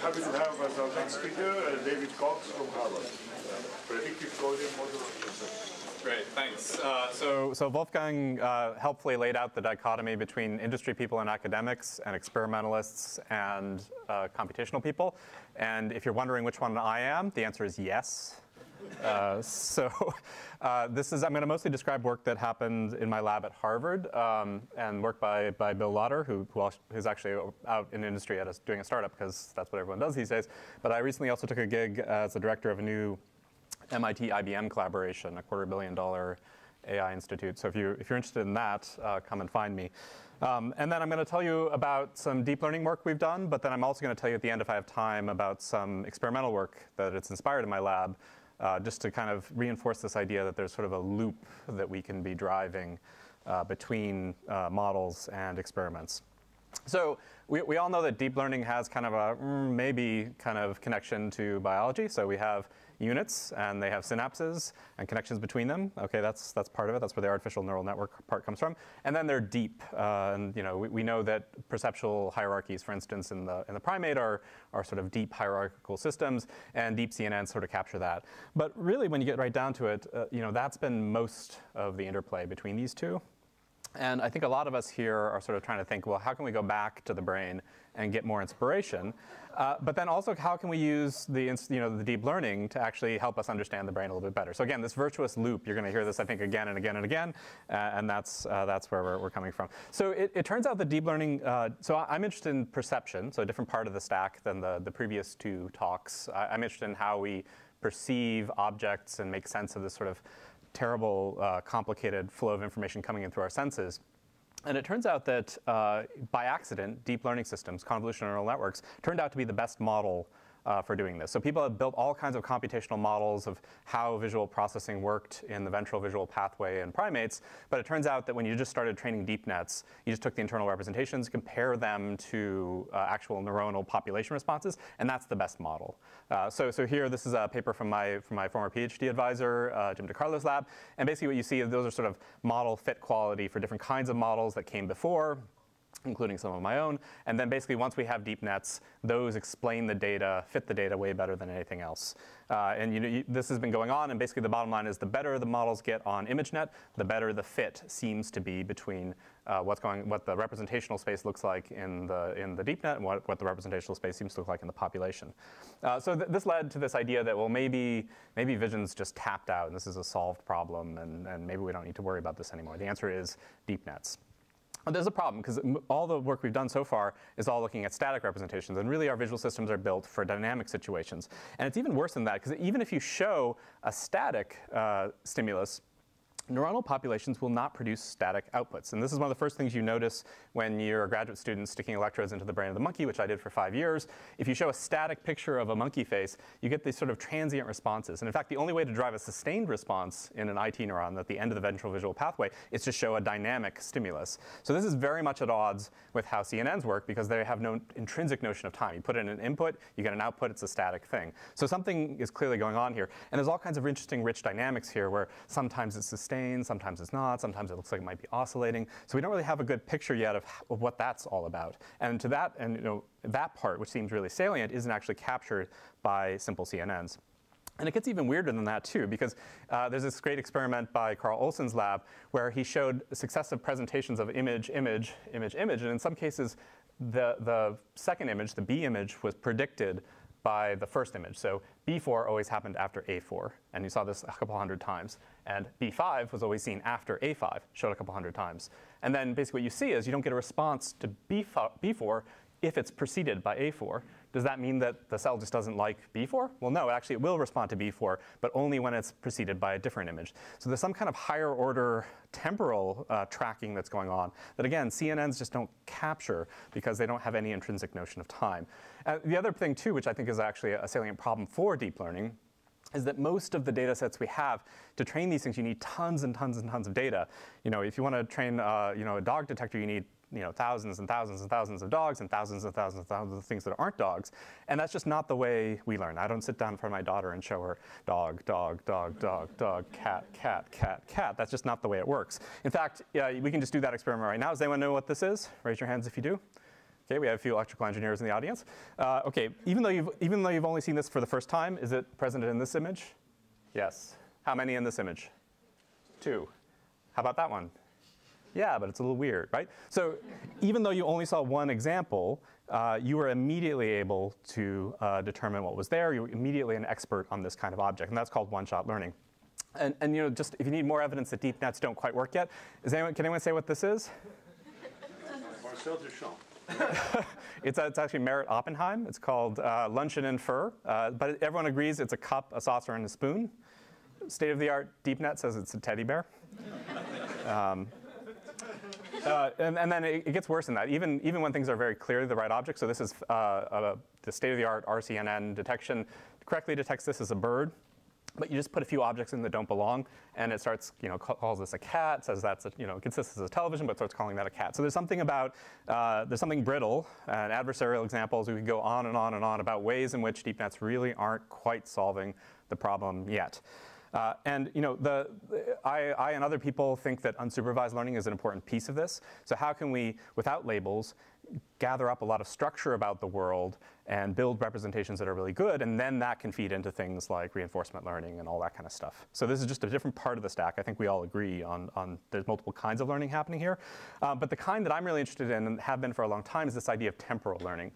happy to have as our next speaker David Cox from Harvard. Predictive coding model. Great, thanks. So Wolfgang helpfully laid out the dichotomy between industry people and academics and experimentalists and computational people. And if you're wondering which one I am, the answer is yes. I'm going to mostly describe work that happened in my lab at Harvard and work by Bill Lauder, who's actually out in industry doing a startup because that's what everyone does these days. But I recently also took a gig as the director of a new MIT-IBM collaboration, a $250 million AI institute. So if you're interested in that, come and find me. And then I'm going to tell you about some deep learning work we've done, but then I'm also going to tell you at the end, if I have time, about some experimental work that it's inspired in my lab, just to kind of reinforce this idea that there's sort of a loop that we can be driving between models and experiments. So we all know that deep learning has kind of a maybe kind of connection to biology. So we have units, and they have synapses and connections between them. Okay, that's part of it. That's where the artificial neural network part comes from. And then they're deep. And we know that perceptual hierarchies, for instance, in the primate are sort of deep hierarchical systems, and deep CNNs sort of capture that. But really, when you get right down to it, that's been most of the interplay between these two. And I think a lot of us here are sort of trying to think, well, how can we go back to the brain and get more inspiration? But then also, how can we use the deep learning to actually help us understand the brain a little bit better? So again, this virtuous loop, you're going to hear this, I think, again and again and again. And that's where we're coming from. So it turns out that deep learning, so I'm interested in perception, so a different part of the stack than the previous two talks. I'm interested in how we perceive objects and make sense of this sort of terrible, complicated flow of information coming in through our senses. And it turns out that by accident, deep learning systems, convolutional neural networks, turned out to be the best model for doing this. So people have built all kinds of computational models of how visual processing worked in the ventral visual pathway in primates. But it turns out that when you just started training deep nets, you just took the internal representations, compare them to actual neuronal population responses, and that's the best model. So here, this is a paper from my former PhD advisor, Jim DiCarlo's lab. And basically what you see is those are sort of model fit quality for different kinds of models that came before, including some of my own. And then basically, once we have deep nets, those explain the data, fit the data way better than anything else. And this has been going on. And basically, the bottom line is the better the models get on ImageNet, the better the fit seems to be between what the representational space looks like in the deep net and what the representational space seems to look like in the population. So this led to this idea that, well, maybe vision's just tapped out, and this is a solved problem, and maybe we don't need to worry about this anymore. The answer is deep nets. But there's a problem, because all the work we've done so far is all looking at static representations. And really, our visual systems are built for dynamic situations. And it's even worse than that, because even if you show a static stimulus, neuronal populations will not produce static outputs. And this is one of the first things you notice when you're a graduate student sticking electrodes into the brain of the monkey, which I did for 5 years. If you show a static picture of a monkey face, you get these sort of transient responses. And in fact, the only way to drive a sustained response in an IT neuron at the end of the ventral visual pathway is to show a dynamic stimulus. So this is very much at odds with how CNNs work, because they have no intrinsic notion of time. You put in an input, you get an output, it's a static thing. So something is clearly going on here. And there's all kinds of interesting, rich dynamics here, where sometimes it's sustained, sometimes it's not, sometimes it looks like it might be oscillating. So we don't really have a good picture yet of what that's all about. And to that, that part, which seems really salient, isn't actually captured by simple CNNs. And it gets even weirder than that, too, because there's this great experiment by Carl Olson's lab where he showed successive presentations of image, image, image, image. And in some cases, the second image, the B image, was predicted by the first image. So B4 always happened after A4. And you saw this a couple hundred times. And B5 was always seen after A5, showed a couple hundred times. And then basically what you see is you don't get a response to B4 if it's preceded by A4. Does that mean that the cell just doesn't like B4? Well, no, actually it will respond to B4, but only when it's preceded by a different image. So there's some kind of higher order temporal tracking that's going on that, again, CNNs just don't capture because they don't have any intrinsic notion of time. The other thing, too, which I think is actually a salient problem for deep learning, is that most of the data sets we have, to train these things, you need tons and tons and tons of data. If you want to train a dog detector, you need thousands and thousands and thousands of dogs and thousands and thousands and thousands of things that aren't dogs. And that's just not the way we learn. I don't sit down in front of my daughter and show her dog, dog, dog, dog, dog, cat, cat, cat, cat. That's just not the way it works. In fact, we can just do that experiment right now. Does anyone know what this is? Raise your hands if you do. Okay, we have a few electrical engineers in the audience. Okay, even though you've only seen this for the first time, is it present in this image? Yes. How many in this image? 2. How about that one? Yeah, but it's a little weird, right? So even though you only saw one example, you were immediately able to determine what was there. You were immediately an expert on this kind of object, and that's called one-shot learning. And you know, just if you need more evidence that deep nets don't quite work yet, can anyone say what this is? Marcel Duchamp. It's actually Merritt Oppenheim. It's called Luncheon and Fur, but everyone agrees it's a cup, a saucer, and a spoon. State-of-the-art deep net says it's a teddy bear. And then it gets worse than that. Even when things are very clearly the right object. So this is the state-of-the-art RCNN detection. Correctly detects this as a bird, but you just put a few objects in that don't belong, and it starts, you know, calls this a cat. Says that's a, you know, gets this as a television, but starts calling that a cat. So there's something about there's something brittle and adversarial examples. We could go on and on and on about ways in which deep nets really aren't quite solving the problem yet. And you know, I and other people think that unsupervised learning is an important piece of this. So how can we, without labels, gather up a lot of structure about the world and build representations that are really good, and then that can feed into things like reinforcement learning and all that kind of stuff. So this is just a different part of the stack. I think we all agree on there's multiple kinds of learning happening here. But the kind that I'm really interested in and have been for a long time is this idea of temporal learning.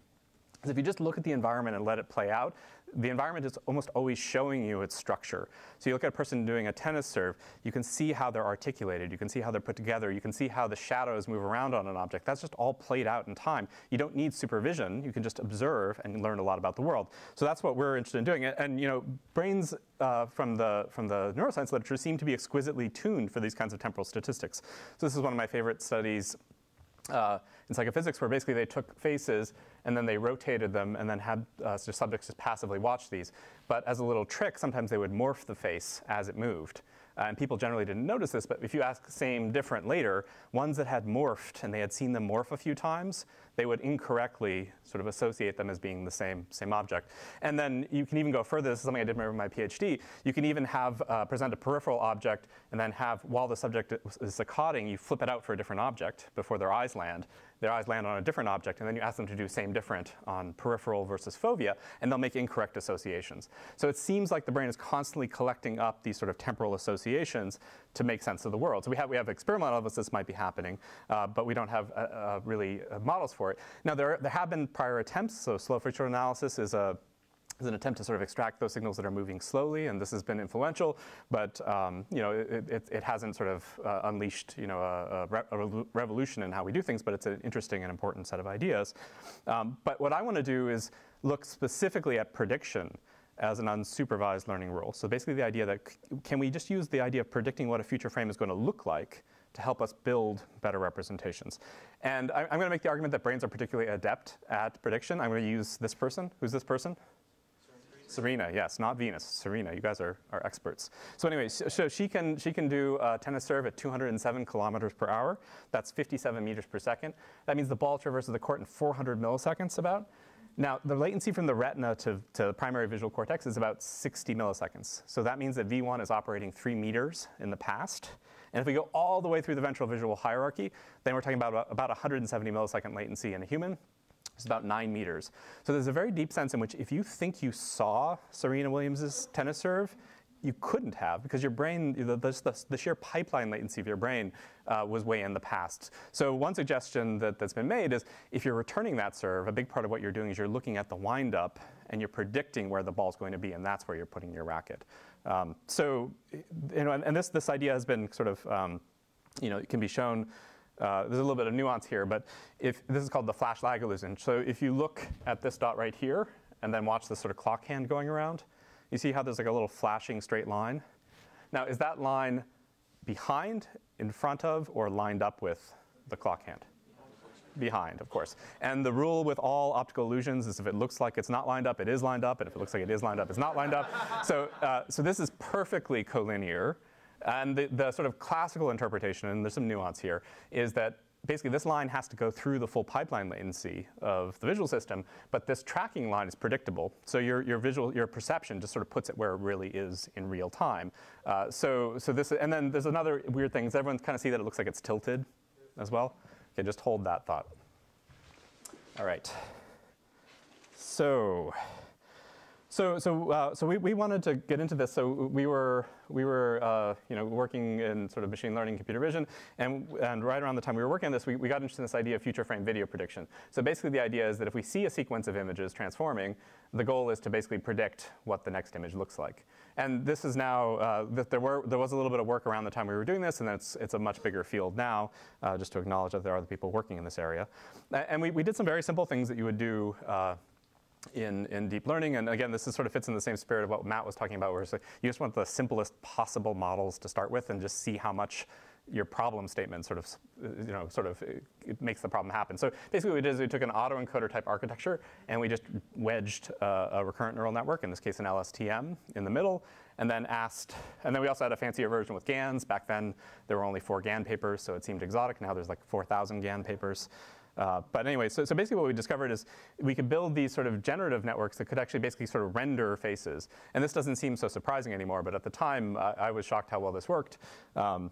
Because if you just look at the environment and let it play out, the environment is almost always showing you its structure. So you look at a person doing a tennis serve, you can see how they're articulated, you can see how they're put together, you can see how the shadows move around on an object. That's just all played out in time. You don't need supervision, you can just observe and learn a lot about the world. So that's what we're interested in doing. And you know, brains from the neuroscience literature seem to be exquisitely tuned for these kinds of temporal statistics. So this is one of my favorite studies in psychophysics, where basically they took faces and then they rotated them and then had subjects just passively watch these. But as a little trick, sometimes they would morph the face as it moved. And people generally didn't notice this, but if you ask same, different later, ones that had morphed and they had seen them morph a few times, they would incorrectly sort of associate them as being the same object. And then you can even go further. This is something I did in my PhD. You can even have present a peripheral object and then have, while the subject is saccading, you flip it out for a different object before their eyes land. Their eyes land on a different object, and then you ask them to do same, different on peripheral versus fovea, and they'll make incorrect associations. So it seems like the brain is constantly collecting up these sort of temporal associations to make sense of the world. So we have experimental evidence this might be happening, but we don't have really models for it. Now there have been prior attempts. So slow feature analysis is an attempt to sort of extract those signals that are moving slowly, and this has been influential, but you know, it hasn't sort of unleashed, you know, a revolution in how we do things, but it's an interesting and important set of ideas. But what I want to do is look specifically at prediction as an unsupervised learning rule. So basically the idea that can we just use the idea of predicting what a future frame is going to look like to help us build better representations. And I'm going to make the argument that brains are particularly adept at prediction. I'm going to use this person. Who's this person? Serena, yes, not Venus. Serena, you guys are experts. So anyway, so she can do a tennis serve at 207 kilometers per hour. That's 57 meters per second. That means the ball traverses the court in 400 milliseconds about. Now, the latency from the retina to the primary visual cortex is about 60 milliseconds. So that means that V1 is operating 3 meters in the past. And if we go all the way through the ventral visual hierarchy, then we're talking about 170 millisecond latency in a human. It's about 9 meters. So there's a very deep sense in which if you think you saw Serena Williams' tennis serve, you couldn't have, because your brain, the sheer pipeline latency of your brain was way in the past. So one suggestion that's been made is if you're returning that serve, a big part of what you're doing is you're looking at the windup and you're predicting where the ball's going to be, and that's where you're putting your racket. So, you know, and this idea has been sort of, you know, it can be shown. There's a little bit of nuance here, but if this is called the flash lag illusion. So if you look at this dot right here and then watch this sort of clock hand going around, you see how there's like a little flashing straight line? Now, is that line behind, in front of, or lined up with the clock hand? Behind, of course. And the rule with all optical illusions is if it looks like it's not lined up, it is lined up, and if it looks like it is lined up, it's not lined up. So this is perfectly collinear. And the sort of classical interpretation, and there's some nuance here, is that basically this line has to go through the full pipeline latency of the visual system, but this tracking line is predictable. So your perception just sort of puts it where it really is in real time. So this, and then there's another weird thing. Does everyone kind of see that it looks like it's tilted as well? Okay, just hold that thought. All right. So we wanted to get into this. So we were working in sort of machine learning, computer vision, and right around the time we were working on this, we got interested in this idea of future frame video prediction. So basically, the idea is that if we see a sequence of images transforming, the goal is to basically predict what the next image looks like. And this is now there was a little bit of work around the time we were doing this, and it's a much bigger field now. Just to acknowledge that there are other people working in this area, and we did some very simple things that you would do. In deep learning, and again, this sort of fits in the same spirit of what Matt was talking about, where it's like you just want the simplest possible models to start with, and just see how much your problem statement sort of it makes the problem happen. So basically, what we did is we took an autoencoder type architecture, and we just wedged a recurrent neural network, in this case an LSTM, in the middle, and then we also had a fancier version with GANs. Back then, there were only 4 GAN papers, so it seemed exotic. Now there's like 4,000 GAN papers. But anyway, so basically what we discovered is we could build these sort of generative networks that could actually basically sort of render faces. And this doesn't seem so surprising anymore, but at the time, I was shocked how well this worked. And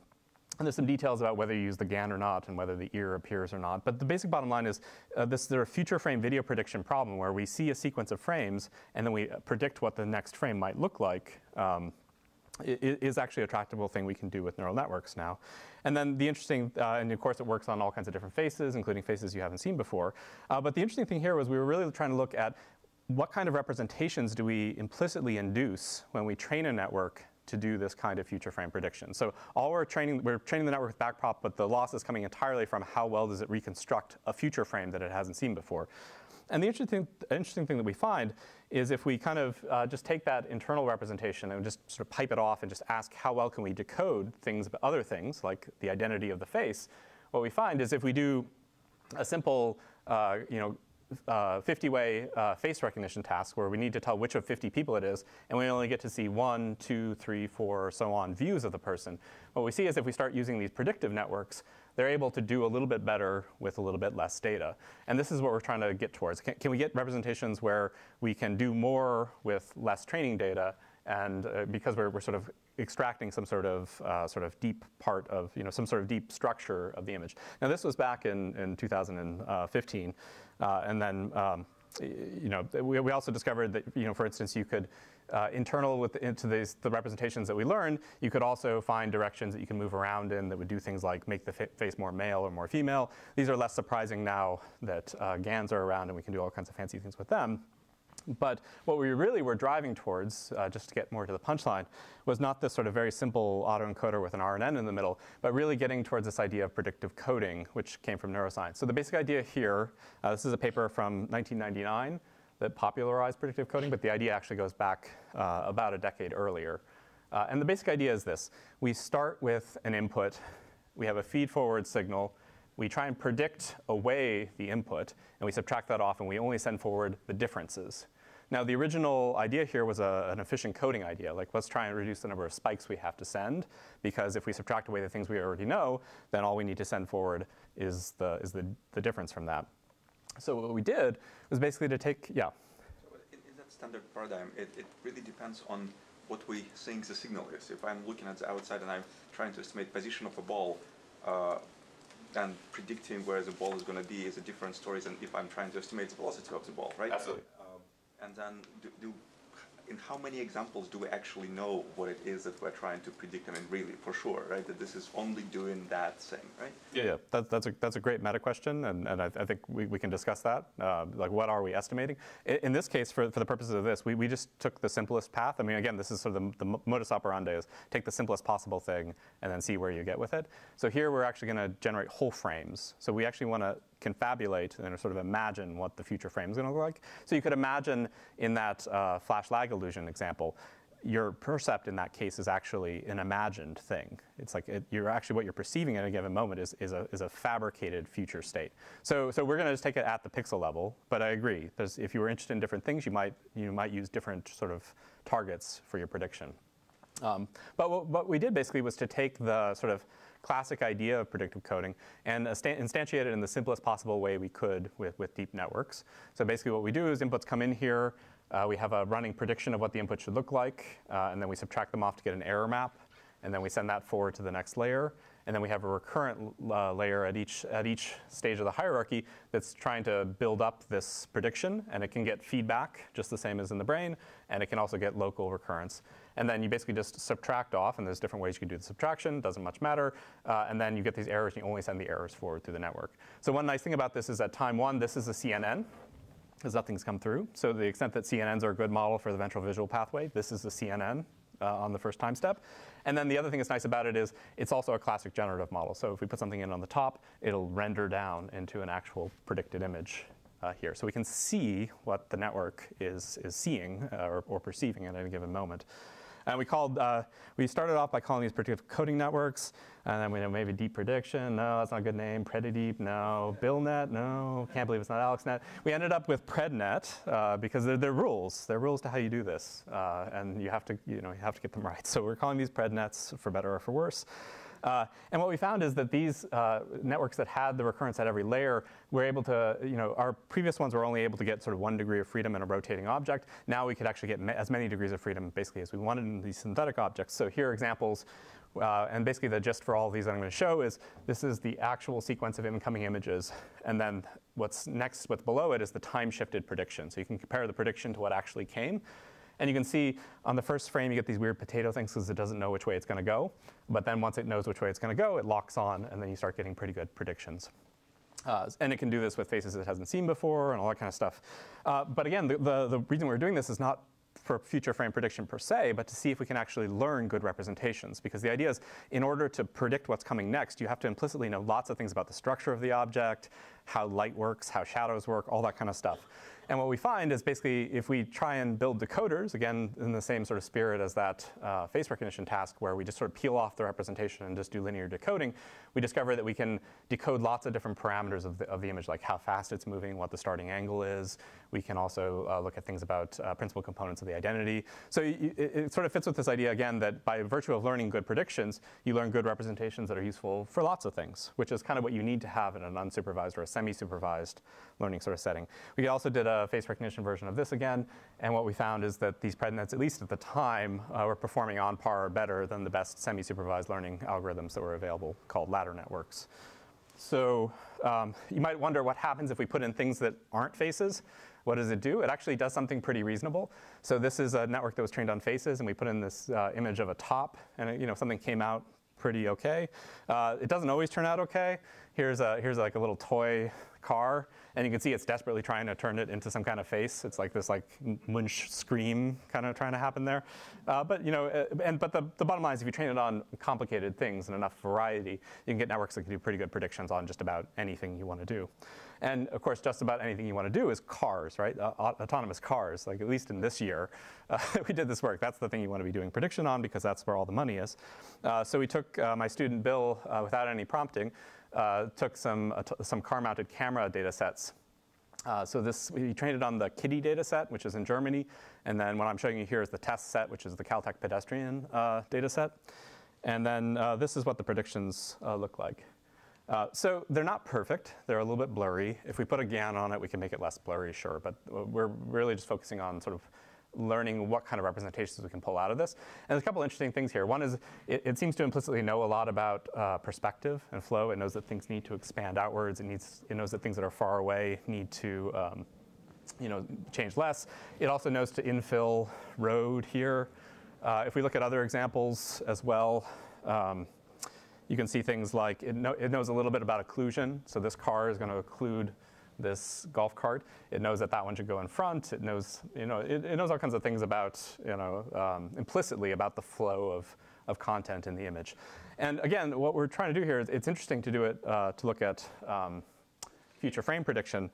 there's some details about whether you use the GAN or not and whether the ear appears or not. But the basic bottom line is there's a future frame video prediction problem where we see a sequence of frames, and then we predict what the next frame might look like. Is actually a tractable thing we can do with neural networks now. And then the interesting, and of course it works on all kinds of different faces, including faces you haven't seen before. But the interesting thing here was we were really trying to look at what kind of representations do we implicitly induce when we train a network to do this kind of future frame prediction. So we're training the network with backprop, but the loss is coming entirely from how well does it reconstruct a future frame that it hasn't seen before. And the interesting thing that we find is if we kind of just take that internal representation and just sort of pipe it off and just ask how well can we decode other things, like the identity of the face, what we find is if we do a simple 50-way face recognition task where we need to tell which of 50 people it is, and we only get to see 1, 2, 3, 4, so on views of the person, what we see is if we start using these predictive networks, they're able to do a little bit better with a little bit less data. And this is what we're trying to get towards. Can we get representations where we can do more with less training data, and because we're sort of extracting some sort of deep part of, some sort of deep structure of the image. Now this was back in 2015, and then we also discovered that, for instance, you could into the representations that we learned, you could also find directions that you can move around in that would do things like make the face more male or more female. These are less surprising now that GANs are around and we can do all kinds of fancy things with them. But what we really were driving towards, just to get more to the punchline, was not this sort of very simple autoencoder with an RNN in the middle, but really getting towards this idea of predictive coding, which came from neuroscience. So the basic idea here, this is a paper from 1999 that popularized predictive coding, but the idea actually goes back about a decade earlier. And the basic idea is this. We start with an input. We have a feed-forward signal. We try and predict away the input, and we subtract that off, and we only send forward the differences. Now, the original idea here was an efficient coding idea. Like, let's try and reduce the number of spikes we have to send, because if we subtract away the things we already know, then all we need to send forward is the difference from that. So what we did was basically to take, So in that standard paradigm, it really depends on what we think the signal is. If I'm looking at the outside and I'm trying to estimate position of a ball, and predicting where the ball is going to be is a different story than if I'm trying to estimate the velocity of the ball, right? Absolutely. And then in how many examples do we actually know what it is that we're trying to predict? I mean, really, for sure, right? That this is only doing that thing, right? Yeah. That's a great meta question, and I think we can discuss that. Like, what are we estimating? In this case, for the purposes of this, we just took the simplest path. I mean, again, this is sort of the modus operandi is take the simplest possible thing and then see where you get with it. So here we're actually going to generate whole frames. So we actually want to confabulate and sort of imagine what the future frame is going to look like. So you could imagine in that flash lag illusion example, your percept in that case is actually an imagined thing. It's like what you're perceiving at a given moment is a fabricated future state. So we're going to just take it at the pixel level. But I agree. If you were interested in different things, you might use different sort of targets for your prediction. But what we did basically was to take the sort of classic idea of predictive coding and instantiate it in the simplest possible way we could with deep networks. So basically what we do is inputs come in here. We have a running prediction of what the input should look like, and then we subtract them off to get an error map, and then we send that forward to the next layer. and then we have a recurrent layer at each stage of the hierarchy that's trying to build up this prediction, and it can get feedback just the same as in the brain, and it can also get local recurrence. And then you basically just subtract off, and there's different ways you can do the subtraction, doesn't much matter, and then you get these errors, and you only send the errors forward through the network. So one nice thing about this is at time 1, this is a CNN, because nothing's come through. So to the extent that CNNs are a good model for the ventral visual pathway, this is the CNN on the first time step. And then the other thing that's nice about it is it's also a classic generative model. So if we put something in on the top, it'll render down into an actual predicted image here. So we can see what the network is seeing or perceiving at any given moment. And we started off by calling these predictive coding networks, and then we maybe deep prediction, no, that's not a good name. Predideep, no. BillNet, no. Can't believe it's not AlexNet. We ended up with PredNet because they're rules. They're rules to how you do this, and you have to get them right. So we're calling these PredNets for better or for worse. And what we found is that these networks that had the recurrence at every layer were able to, our previous ones were only able to get sort of 1 degree of freedom in a rotating object. Now we could actually get as many degrees of freedom basically as we wanted in these synthetic objects. So here are examples. And basically the gist for all of these that I'm going to show is this is the actual sequence of incoming images. And then what's below it is the time-shifted prediction. So you can compare the prediction to what actually came. And you can see on the first frame, you get these weird potato things because it doesn't know which way it's going to go. But then once it knows which way it's going to go, it locks on, and then you start getting pretty good predictions. And it can do this with faces it hasn't seen before and all that kind of stuff. But again, the reason we're doing this is not for future frame prediction per se, but to see if we can actually learn good representations. Because the idea is, in order to predict what's coming next, you have to implicitly know lots of things about the structure of the object, how light works, how shadows work, all that kind of stuff. And what we find is basically if we try and build decoders, again, in the same sort of spirit as that face recognition task where we just sort of peel off the representation and just do linear decoding, we discover that we can decode lots of different parameters of the image, like how fast it's moving, what the starting angle is. We can also look at things about principal components of the identity. So it sort of fits with this idea, again, that by virtue of learning good predictions, you learn good representations that are useful for lots of things, which is kind of what you need to have in an unsupervised or a semi-supervised learning sort of setting. We also did a face recognition version of this again, and what we found is that these PredNets, at least at the time, were performing on par or better than the best semi-supervised learning algorithms that were available, called ladder networks. So you might wonder what happens if we put in things that aren't faces. What does it do? It actually does something pretty reasonable. So this is a network that was trained on faces, and we put in this image of a top, and something came out pretty okay. It doesn't always turn out okay. Here's like a little toy car, and you can see it's desperately trying to turn it into some kind of face. It's like this munch scream kind of trying to happen there. But the bottom line is if you train it on complicated things and enough variety, you can get networks that can do pretty good predictions on just about anything you want to do. And of course, just about anything you want to do is cars, right? Autonomous cars, like at least in this year, we did this work. That's the thing you want to be doing prediction on because that's where all the money is. So we took my student Bill, without any prompting, took some car-mounted camera data sets. We trained it on the Kitty data set, which is in Germany. And then what I'm showing you here is the test set, which is the Caltech pedestrian data set. And then this is what the predictions look like. So they're not perfect. They're a little bit blurry. If we put a GAN on it, we can make it less blurry, sure. But we're really just focusing on sort of learning what kind of representations we can pull out of this. And there's a couple interesting things here. One is it seems to implicitly know a lot about perspective and flow. It knows that things need to expand outwards. It knows that things that are far away need to change less. It also knows to infill road here. If we look at other examples as well, you can see things like it knows a little bit about occlusion. So this car is going to occlude this golf cart. It knows that one should go in front. It knows, it knows all kinds of things about, implicitly about the flow of content in the image. And again, what we're trying to do here is it's interesting to do it to look at future frame prediction.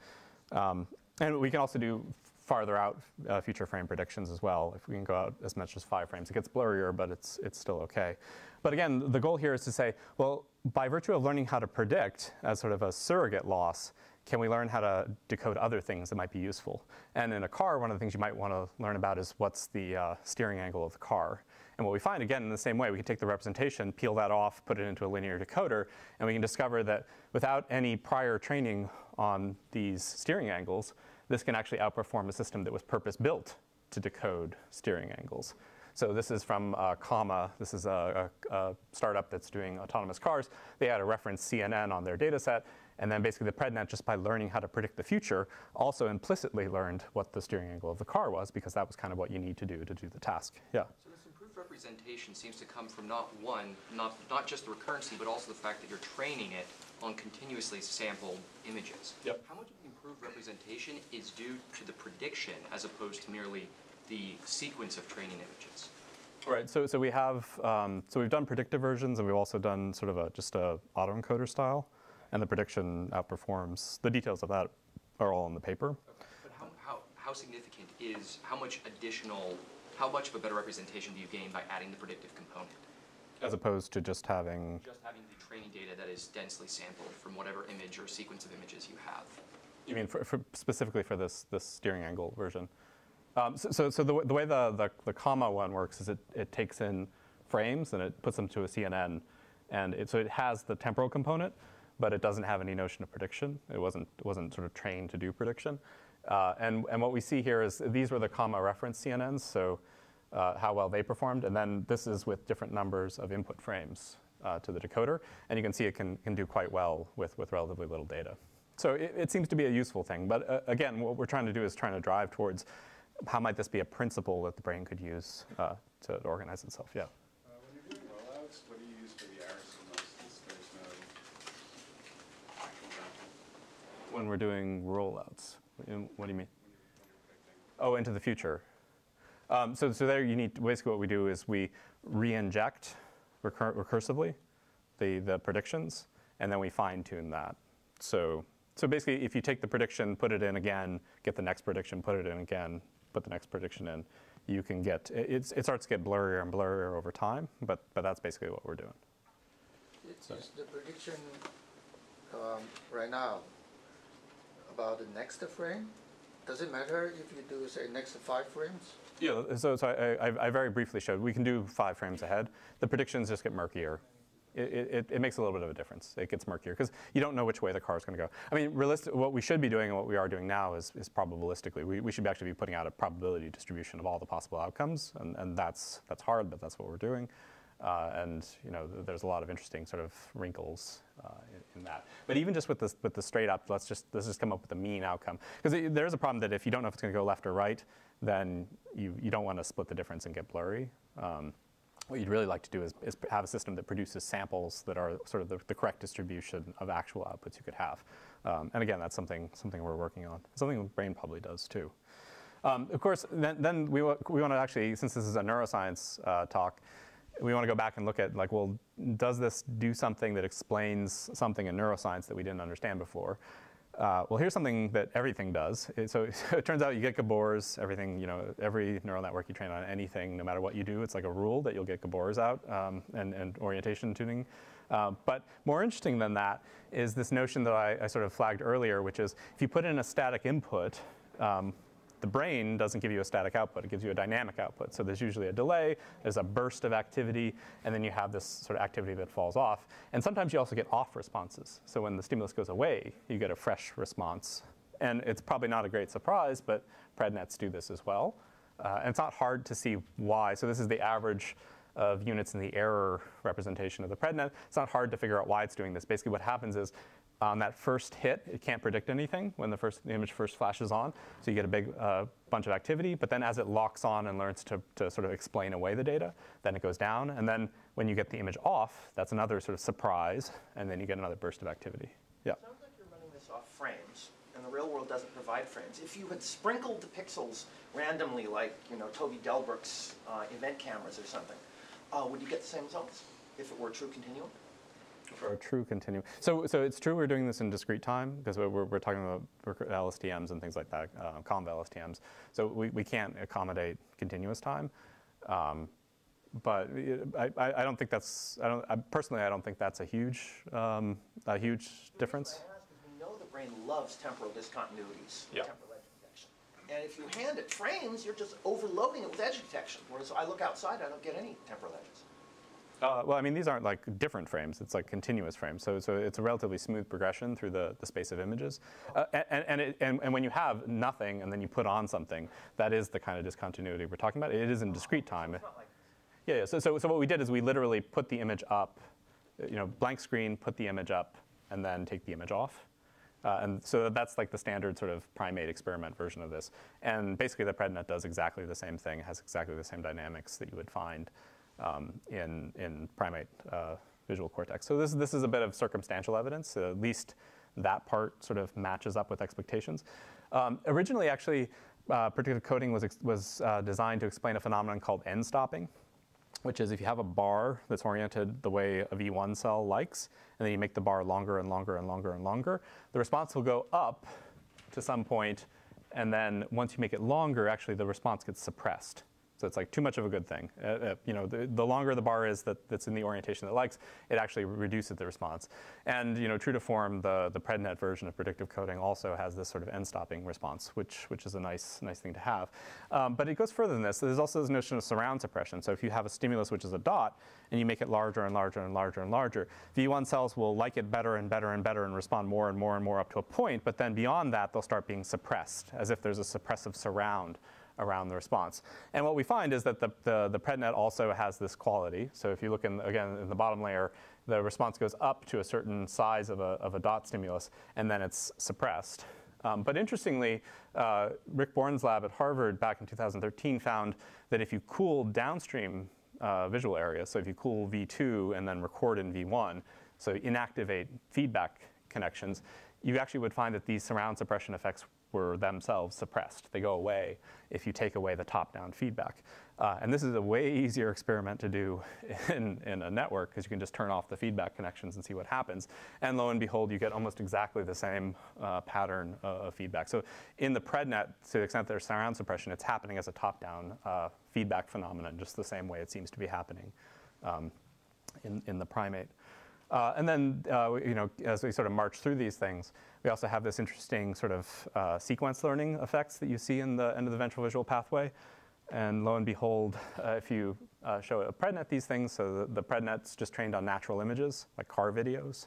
And we can also do farther out future frame predictions as well. If we can go out as much as 5 frames, it gets blurrier, but it's still okay. But again, the goal here is to say, well, by virtue of learning how to predict as sort of a surrogate loss, can we learn how to decode other things that might be useful? And in a car, one of the things you might want to learn about is what's the steering angle of the car. And what we find, again, in the same way, we can take the representation, peel that off, put it into a linear decoder, and we can discover that without any prior training on these steering angles, this can actually outperform a system that was purpose-built to decode steering angles. So this is from Comma. This is a startup that's doing autonomous cars. They had a reference CNN on their data set. And then basically the PredNet, just by learning how to predict the future, also implicitly learned what the steering angle of the car was, because that was kind of what you need to do the task. Yeah? So this improved representation seems to come from not just the recurrency, but also the fact that you're training it on continuously sampled images. Yep. How much of the improved representation is due to the prediction as opposed to merely the sequence of training images? Right, so we have, so we've done predictive versions, and we've also done sort of just a autoencoder style. And the prediction outperforms. The details of that are all in the paper. Okay. But how significant is, how much of a better representation do you gain by adding the predictive component? As opposed to just having... Just having the training data that is densely sampled from whatever image or sequence of images you have. You mean specifically for this steering angle version? So the way the comma one works is it takes in frames and it puts them to a CNN. And so it has the temporal component, but it doesn't have any notion of prediction. It wasn't sort of trained to do prediction. And what we see here is these were the comma reference CNNs, so how well they performed. And then this is with different numbers of input frames to the decoder. And you can see it can do quite well with relatively little data. So it seems to be a useful thing. But again, what we're trying to do is trying to drive towards how might this be a principle that the brain could use to organize itself. Yeah. When you're doing rollouts, what do you use for the error signals since there's no actual data? When we're doing rollouts, what do you mean? Oh, into the future. So there you need, basically what we do is we re-inject recursively the predictions, and then we fine-tune that. So basically, if you take the prediction, put it in again, get the next prediction, put it in again, put the next prediction in, you can get, it starts to get blurrier and blurrier over time, but that's basically what we're doing. It's the prediction right now about the next frame. Does it matter if you do, say, next 5 frames? Yeah, so I very briefly showed we can do 5 frames ahead. The predictions just get murkier. It makes a little bit of a difference. It gets murkier because you don't know which way the car is going to go. I mean, what we should be doing and what we are doing now is probabilistically. We should actually be putting out a probability distribution of all the possible outcomes, and that's hard, but that's what we're doing. And there's a lot of interesting sort of wrinkles in that. But even just with the straight up, let's just come up with a mean outcome. Because there's a problem that if you don't know if it's going to go left or right, then you don't want to split the difference and get blurry. What you'd really like to do is have a system that produces samples that are sort of the correct distribution of actual outputs you could have. And again, that's something we're working on. Something the brain probably does too. Of course, then we want to actually, since this is a neuroscience talk, we want to go back and look at, like, well, does this do something that explains something in neuroscience that we didn't understand before? Well, here's something that everything does. So it turns out you get gabors, everything, every neural network you train on anything, no matter what you do, it's like a rule that you'll get gabors out and orientation tuning. But more interesting than that is this notion that I sort of flagged earlier, which is if you put in a static input, the brain doesn't give you a static output, it gives you a dynamic output. So there's usually a delay, there's a burst of activity, and then you have this sort of activity that falls off. And sometimes you also get off responses. So when the stimulus goes away, you get a fresh response. And it's probably not a great surprise, but PredNets do this as well. And it's not hard to see why. So this is the average of units in the error representation of the PredNet. It's not hard to figure out why it's doing this. Basically what happens is, on that first hit, it can't predict anything when the image first flashes on. So you get a big bunch of activity. But then as it locks on and learns to sort of explain away the data, then it goes down. And then when you get the image off, that's another sort of surprise. And then you get another burst of activity. Yeah. It sounds like you're running this off frames, and the real world doesn't provide frames. If you had sprinkled the pixels randomly, like Toby Delbruck's event cameras or something, would you get the same results if it were a true continuum? For a true continuum. So it's true we're doing this in discrete time because we're talking about LSTMs and things like that, conv LSTMs. So we can't accommodate continuous time. But I don't think that's, personally I don't think that's a huge difference. We know the brain loves temporal discontinuities, Yeah. temporal edge detection. And if you hand it frames, you're just overloading it with edge detection. Whereas I look outside, I don't get any temporal edges. Well, I mean, these aren't like different frames. It's like continuous frames. So it's a relatively smooth progression through the space of images. And when you have nothing and then you put on something, that is the kind of discontinuity we're talking about. It is in discrete time. It's not like Yeah. So what we did is we literally put the image up, blank screen, put the image up, and then take the image off. And so that's like the standard sort of primate experiment version of this. And basically the PredNet does exactly the same thing, has exactly the same dynamics that you would find in primate visual cortex. So this is a bit of circumstantial evidence. At least that part sort of matches up with expectations. Originally, actually, predictive coding was designed to explain a phenomenon called end stopping, which is if you have a bar that's oriented the way a V1 cell likes, and then you make the bar longer and longer and longer and longer, the response will go up to some point, and then once you make it longer, actually the response gets suppressed. So it's like too much of a good thing. The longer the bar is that's in the orientation that it likes, it actually reduces the response. And true to form, the PredNet version of predictive coding also has this sort of end-stopping response, which is a nice thing to have. But it goes further than this. There's also this notion of surround suppression. So if you have a stimulus which is a dot, and you make it larger and larger and larger and larger, V1 cells will like it better and better and better and respond more and more and more up to a point. But then beyond that, they'll start being suppressed, as if there's a suppressive surround around the response. And what we find is that the PredNet also has this quality. So if you look again in the bottom layer, the response goes up to a certain size of a dot stimulus, and then it's suppressed. But interestingly, Rick Bourne's lab at Harvard back in 2013 found that if you cool downstream visual areas, so if you cool V2 and then record in V1, so inactivate feedback connections, you actually would find that these surround suppression effects were themselves suppressed. They go away if you take away the top-down feedback. And this is a way easier experiment to do in a network, because you can just turn off the feedback connections and see what happens. And lo and behold, you get almost exactly the same pattern of feedback. So in the PredNet, to the extent there's surround suppression, it's happening as a top-down feedback phenomenon, just the same way it seems to be happening in the primate. And then, as we sort of march through these things, we also have this interesting sort of sequence learning effects that you see in the end of the ventral visual pathway. And lo and behold, if you show a PredNet these things, so the PredNet's just trained on natural images, like car videos.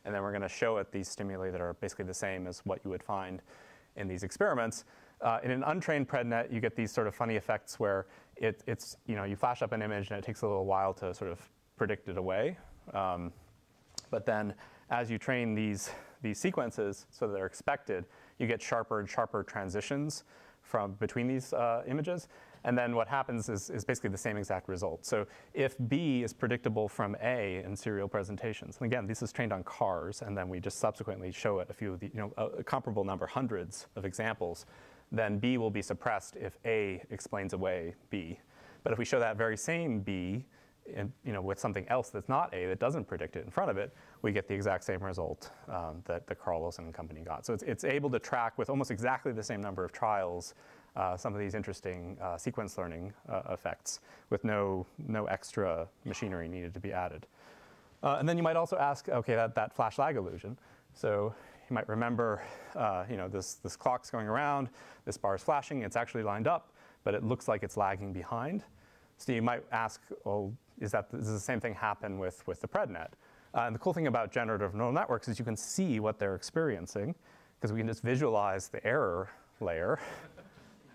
And then we're going to show it these stimuli that are basically the same as what you would find in these experiments. In an untrained PredNet, you get these sort of funny effects where you flash up an image and it takes a little while to sort of predict it away. But then as you train these sequences so that they're expected, you get sharper and sharper transitions between these images. And then what happens is basically the same exact result. So if B is predictable from A in serial presentations, and again, this is trained on cars, and then we just subsequently show it a few of the, a comparable number, hundreds of examples, then B will be suppressed if A explains away B. But if we show that very same B, with something else that's not A, that doesn't predict it in front of it, we get the exact same result that the Carl Wilson and company got. So it's able to track with almost exactly the same number of trials some of these interesting sequence learning effects with no extra machinery needed to be added. And then you might also ask, okay, that flash lag illusion. So you might remember, this clock's going around, this bar is flashing, it's actually lined up, but it looks like it's lagging behind. So you might ask, well, does the same thing happen with the PredNet? And the cool thing about generative neural networks is you can see what they're experiencing, because we can just visualize the error layer.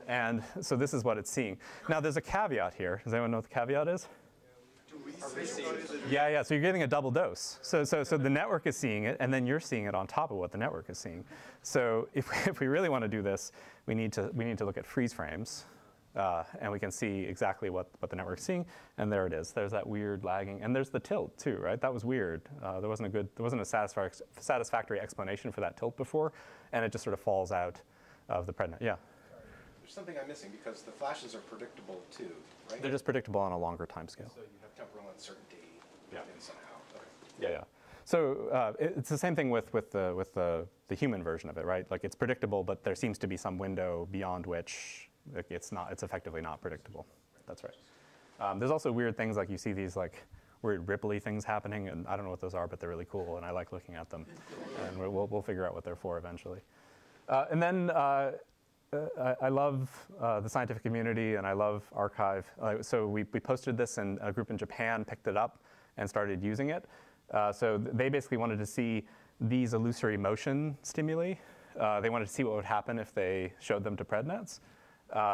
And so this is what it's seeing. Now there's a caveat here. Does anyone know what the caveat is? Yeah. So you're getting a double dose. So the network is seeing it, and then you're seeing it on top of what the network is seeing. So if we really want to do this, we need to look at freeze frames. And we can see exactly what the network's seeing, and there it is. There's that weird lagging, and there's the tilt too, right? That was weird. There wasn't a satisfactory explanation for that tilt before, and it just sort of falls out of the PredNet. Yeah. There's something I'm missing, because the flashes are predictable too, right? They're just predictable on a longer time scale. So you have temporal uncertainty in somehow. Okay. Yeah. So it's the same thing with the human version of it, right? Like it's predictable, but there seems to be some window beyond which it's effectively not predictable. That's right. There's also weird things, like you see these like weird ripply things happening, and I don't know what those are, but they're really cool, and I like looking at them. And we'll figure out what they're for eventually. And then I love the scientific community, and I love arXiv. So we posted this, and a group in Japan picked it up and started using it. So they basically wanted to see these illusory motion stimuli. They wanted to see what would happen if they showed them to prednets.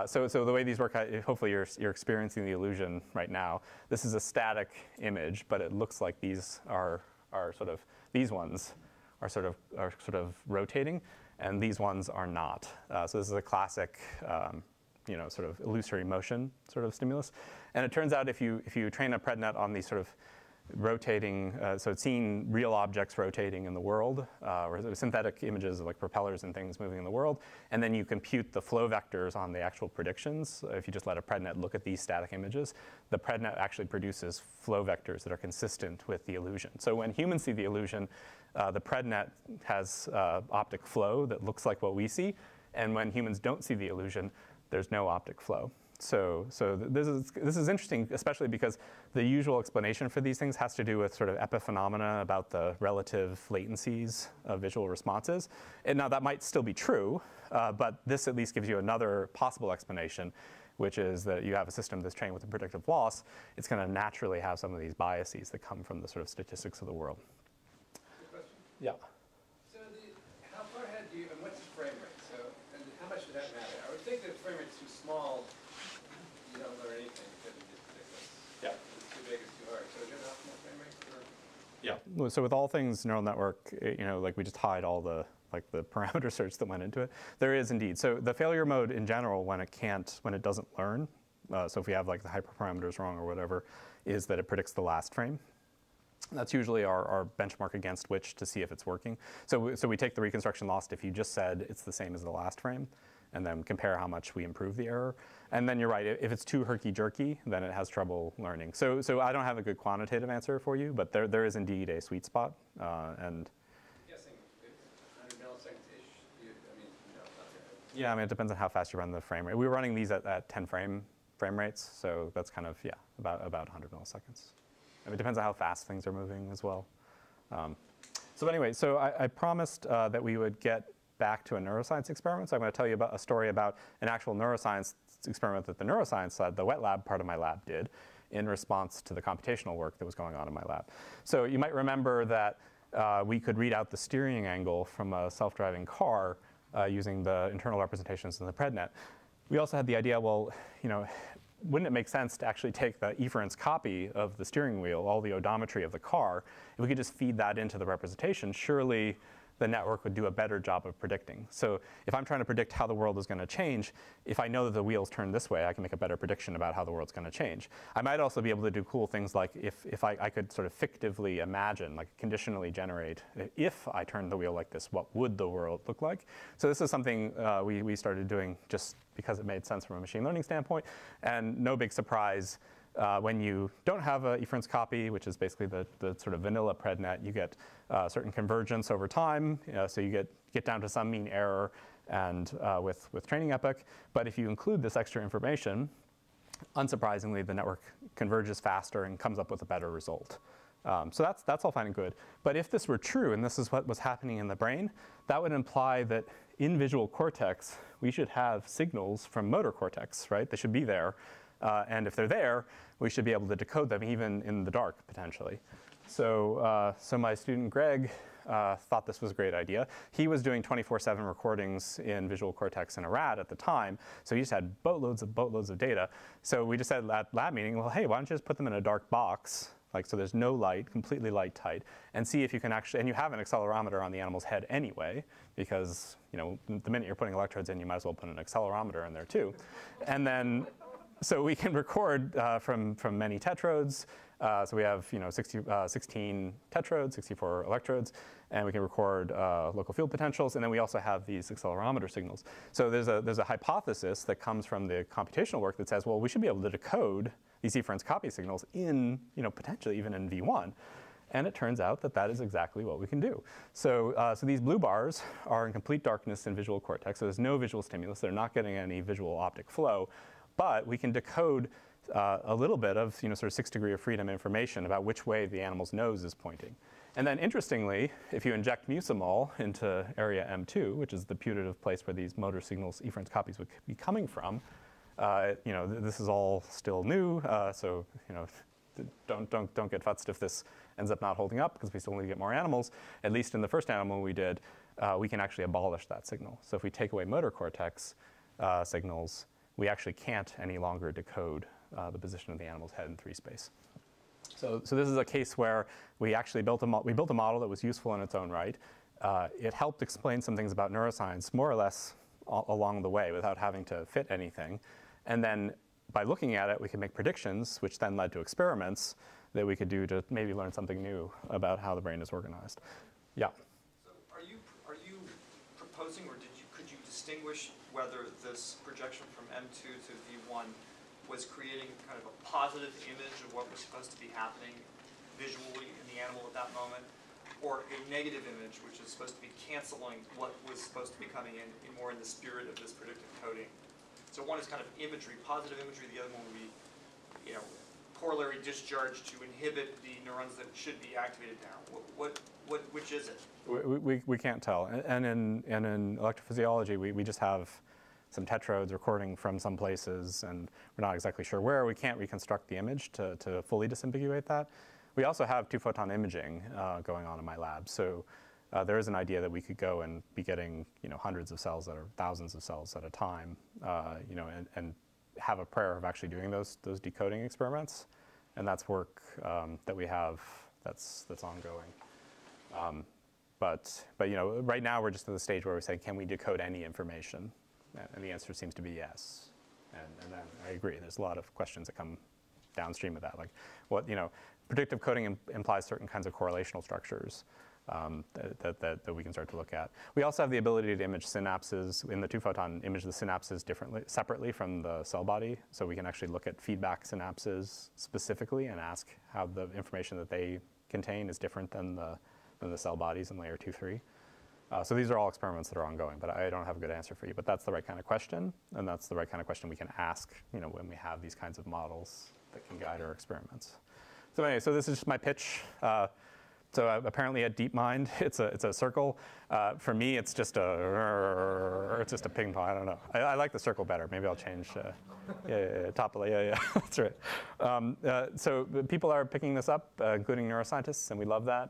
So the way these work, hopefully you're experiencing the illusion right now. This is a static image, but it looks like these are sort of, these ones are sort of rotating, and these ones are not. So this is a classic, sort of illusory motion sort of stimulus. And it turns out if you train a prednet on these sort of rotating, so it's seeing real objects rotating in the world, or synthetic images of like propellers and things moving in the world, and then you compute the flow vectors on the actual predictions. If you just let a prednet look at these static images, the prednet actually produces flow vectors that are consistent with the illusion. So when humans see the illusion, the prednet has optic flow that looks like what we see, and when humans don't see the illusion, there's no optic flow. So this is interesting, especially because the usual explanation for these things has to do with sort of epiphenomena about the relative latencies of visual responses. And now that might still be true, but this at least gives you another possible explanation, which is that you have a system that's trained with a predictive loss. It's going to naturally have some of these biases that come from the sort of statistics of the world. Good question. Yeah. So how far ahead do you, and what's the frame rate? So, and how much would that matter? I would think that if the frame rate's too small, you don't learn anything because it gets ridiculous. Yeah. If it's too big, it's too hard. So is there an optimal frame rate for? Yeah. So with all things neural network, like we just hide all the parameter search that went into it. There is indeed. So the failure mode in general, when it doesn't learn, so if we have like the hyperparameters wrong or whatever, is that it predicts the last frame. That's usually our benchmark against which to see if it's working. So we take the reconstruction loss if you just said it's the same as the last frame, and then compare how much we improve the error. And then you're right, if it's too herky-jerky, then it has trouble learning. So I don't have a good quantitative answer for you, but there is indeed a sweet spot. And guessing 100 milliseconds-ish, not there. yeah, I mean, it depends on how fast you run the frame rate. We were running these at 10 frame rates, so that's kind of, about 100 milliseconds. I mean, it depends on how fast things are moving as well. So anyway, so I promised that we would get back to a neuroscience experiment. So I'm going to tell you about a story about an actual neuroscience experiment that the neuroscience side, the wet lab part of my lab, did in response to the computational work that was going on in my lab. So you might remember that we could read out the steering angle from a self-driving car using the internal representations in the prednet. We also had the idea, well, wouldn't it make sense to actually take the efference copy of the steering wheel, all the odometry of the car, if we could just feed that into the representation, surely the network would do a better job of predicting. So if I'm trying to predict how the world is going to change, if I know that the wheels turn this way, I can make a better prediction about how the world's going to change. I might also be able to do cool things like if I could sort of fictively imagine, like conditionally generate, if I turned the wheel like this, what would the world look like? So this is something we started doing just because it made sense from a machine learning standpoint. And no big surprise, when you don't have a efference copy, which is basically the sort of vanilla prednet, you get certain convergence over time. So you get down to some mean error and with training epoch. But if you include this extra information, unsurprisingly, the network converges faster and comes up with a better result. So that's all fine and good. But if this were true, and this is what was happening in the brain, that would imply that in visual cortex, we should have signals from motor cortex, right? They should be there. And if they're there, we should be able to decode them even in the dark, potentially. So my student Greg thought this was a great idea. He was doing 24/7 recordings in visual cortex in a rat at the time, so he just had boatloads of data. So we just said at lab meeting, well, hey, why don't you just put them in a dark box, like so there's no light, completely light tight, and see if you can actually, and you have an accelerometer on the animal's head anyway, because the minute you're putting electrodes in, you might as well put an accelerometer in there too. And then, so we can record from many tetrodes. So we have 16 tetrodes, 64 electrodes, and we can record local field potentials. And then we also have these accelerometer signals. So there's a hypothesis that comes from the computational work that says, well, we should be able to decode these efference copy signals in potentially even in V1. And it turns out that that is exactly what we can do. So these blue bars are in complete darkness in visual cortex. So there's no visual stimulus. They're not getting any visual optic flow. But we can decode a little bit of sort of 6 degrees of freedom information about which way the animal's nose is pointing. And then interestingly, if you inject mucimol into area M2, which is the putative place where these motor signals, efference copies would be coming from, this is all still new. So don't get futzed if this ends up not holding up, because we still need to get more animals. At least in the first animal we did, we can actually abolish that signal. So if we take away motor cortex signals, we actually can't any longer decode the position of the animal's head in 3 space. So this is a case where we actually built a model that was useful in its own right. It helped explain some things about neuroscience more or less along the way without having to fit anything. And then by looking at it, we could make predictions, which then led to experiments that we could do to maybe learn something new about how the brain is organized. Yeah. So are you proposing, or could you distinguish whether this projection from M2 to V1 was creating kind of a positive image of what was supposed to be happening visually in the animal at that moment, or a negative image which is supposed to be canceling what was supposed to be coming in more in the spirit of this predictive coding? So one is kind of imagery, positive imagery. The other one would be, corollary discharge to inhibit the neurons that should be activated now. Which is it? We can't tell. And in electrophysiology, we just have some tetrodes recording from some places, and we're not exactly sure where. We can't reconstruct the image to fully disambiguate that. We also have two-photon imaging going on in my lab. So there is an idea that we could go and be getting hundreds of cells that are thousands of cells at a time, and have a prayer of actually doing those decoding experiments, and that's work that we have that's ongoing. But right now we're just at the stage where we're saying, can we decode any information? And the answer seems to be yes. And then I agree. There's a lot of questions that come downstream of that, like what predictive coding implies certain kinds of correlational structures that we can start to look at. We also have the ability to image synapses in the two-photon, image the synapses separately from the cell body. So we can actually look at feedback synapses specifically and ask how the information that they contain is different than the cell bodies in layer 2, 3. So these are all experiments that are ongoing, but I don't have a good answer for you. But that's the right kind of question, and that's the right kind of question we can ask when we have these kinds of models that can guide our experiments. So anyway, so this is just my pitch. So apparently at DeepMind, it's a circle. For me, it's just a ping pong. I don't know. I like the circle better. Maybe I'll change. Top of yeah, that's right. So people are picking this up, including neuroscientists, and we love that.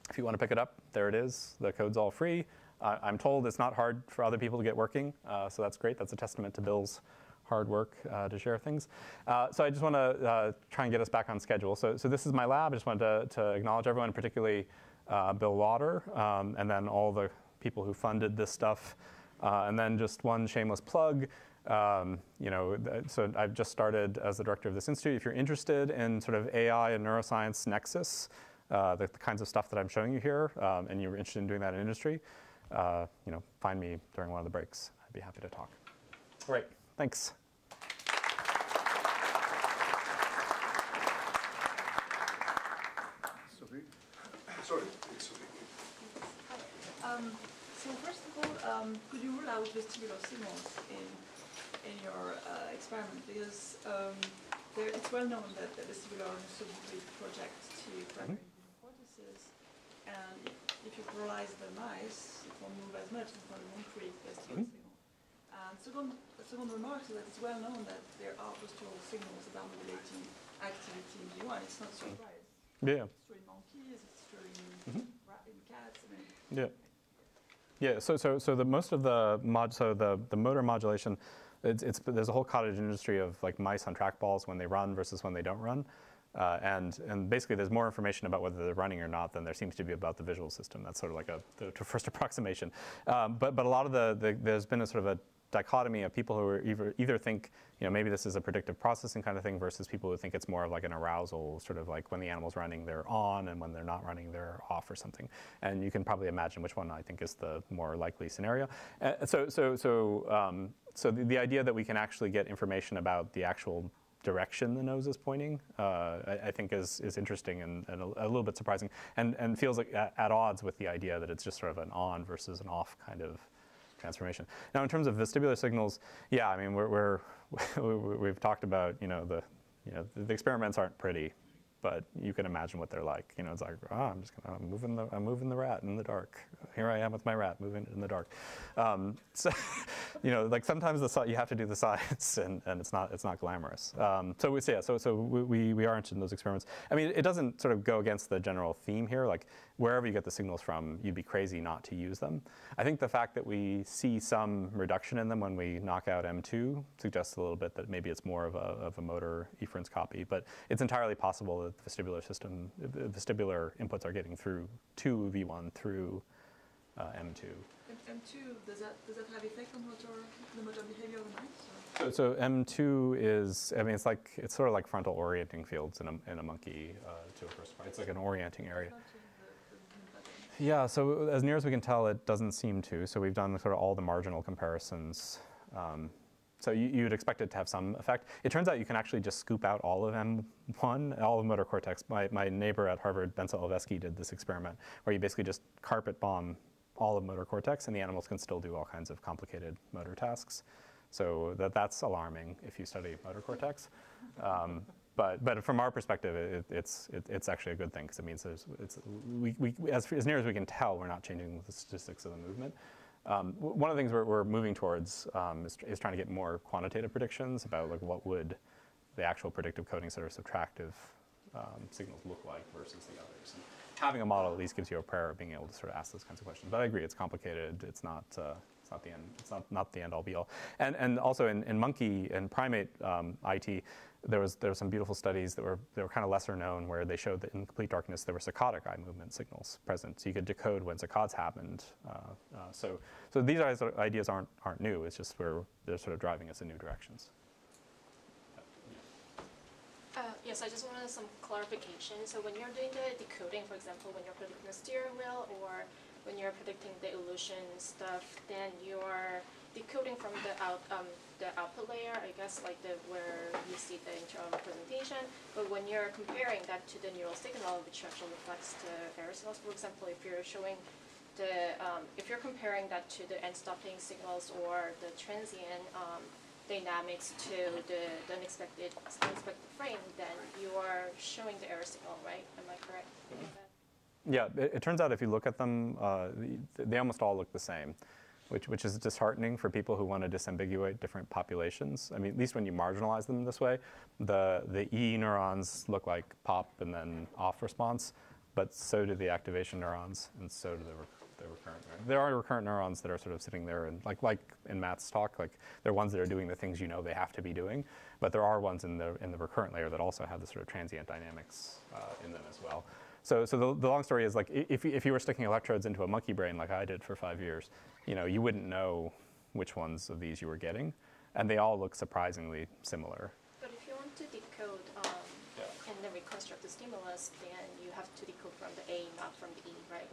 If you want to pick it up, there it is. The code's all free. I'm told it's not hard for other people to get working, so that's great. That's a testament to Bill's hard work to share things. So I just want to try and get us back on schedule. So this is my lab. I just wanted to acknowledge everyone, particularly Bill Lauder, and then all the people who funded this stuff. And then just one shameless plug. So I've just started as the director of this institute. If you're interested in sort of AI and neuroscience nexus, the kinds of stuff that I'm showing you here, and you're interested in doing that in industry, find me during one of the breaks. I'd be happy to talk. All right, thanks. Sophie? Sorry, Sophie. So first of all, could you rule out vestibular signals in your experiment? Because it's well known that the vestibular neurosurgery project to primary cortices, and if you paralyze the mice, it won't move as much, it won't create vestibular signal. And second remark is that it's well known that there are postural signals that are modulating activity in V1. It's not a surprise. Yeah. It's true in monkeys, it's true in cats. I mean, yeah. Yeah. So the most of the the motor modulation, there's a whole cottage industry of like mice on trackballs when they run versus when they don't run. And basically there's more information about whether they're running or not than there seems to be about the visual system. That's sort of like the first approximation. But a lot of there's been a sort of a dichotomy of people who are either think, maybe this is a predictive processing kind of thing versus people who think it's more of like an arousal, sort of like when the animal's running, they're on, and when they're not running, they're off or something. And you can probably imagine which one I think is the more likely scenario. So the idea that we can actually get information about the actual direction the nose is pointing, I think is interesting and a little bit surprising, and feels like at odds with the idea that it's just sort of an on versus an off kind of transformation. Now, in terms of vestibular signals, yeah, I mean we've talked about the experiments aren't pretty, but you can imagine what they're like. It's like, I'm moving the rat in the dark. Here I am with my rat moving it in the dark. you know, like sometimes you have to do the science, and it's not glamorous. So we are interested in those experiments. I mean, it doesn't sort of go against the general theme here. Like wherever you get the signals from, you'd be crazy not to use them. I think the fact that we see some reduction in them when we knock out M2 suggests a little bit that maybe it's more of a motor efference copy. But it's entirely possible that the vestibular inputs are getting through to V1 through M2. M2, does that have effect on the motor behavior of the mice? So M2 is, I mean, it's sort of like frontal orienting fields in a monkey to a first point. It's like an orienting area. Yeah, so as near as we can tell, it doesn't seem to. So we've done sort of all the marginal comparisons. So you'd expect it to have some effect. It turns out you can actually just scoop out all of M1, all of motor cortex. My neighbor at Harvard, Ben Solowski, did this experiment where you basically just carpet bomb all of motor cortex, and the animals can still do all kinds of complicated motor tasks. So that's alarming if you study motor cortex. But from our perspective, it's actually a good thing because it means as near as we can tell, we're not changing the statistics of the movement. One of the things we're moving towards is trying to get more quantitative predictions about like what would the actual predictive coding sort of subtractive signals look like versus the others. And having a model at least gives you a prayer of being able to sort of ask those kinds of questions. But I agree, it's complicated. It's not the end. It's not the end all be all. And also in monkey and primate IT, there was some beautiful studies that were kind of lesser known where they showed that in complete darkness there were saccadic eye movement signals present, so you could decode when saccades happened. So these ideas aren't new. It's just they're sort of driving us in new directions. Yes, I just wanted some clarification. So when you're doing the decoding, for example, when you're predicting the steering wheel or when you're predicting the illusion stuff, then you're decoding from the output layer, I guess, like where you see the internal representation. But when you're comparing that to the neural signal, which actually reflects the error signals, for example, if you're showing if you're comparing that to the end-stopping signals or the transient dynamics to the unexpected frame, then you are showing the error signal, right? Am I correct? Yeah, it turns out if you look at them, they almost all look the same, which is disheartening for people who want to disambiguate different populations. I mean, at least when you marginalize them this way, the E neurons look like pop and then off response, but so do the activation neurons, and so do the recurrent neurons. There are recurrent neurons that are sort of sitting there, and like in Matt's talk, like they're ones that are doing the things you know they have to be doing, but there are ones in the recurrent layer that also have the sort of transient dynamics in them as well. So the long story is, like, if you were sticking electrodes into a monkey brain like I did for 5 years, you wouldn't know which ones of these you were getting, and they all look surprisingly similar. But if you want to decode and then reconstruct the stimulus, then you have to decode from the A, not from the E, right?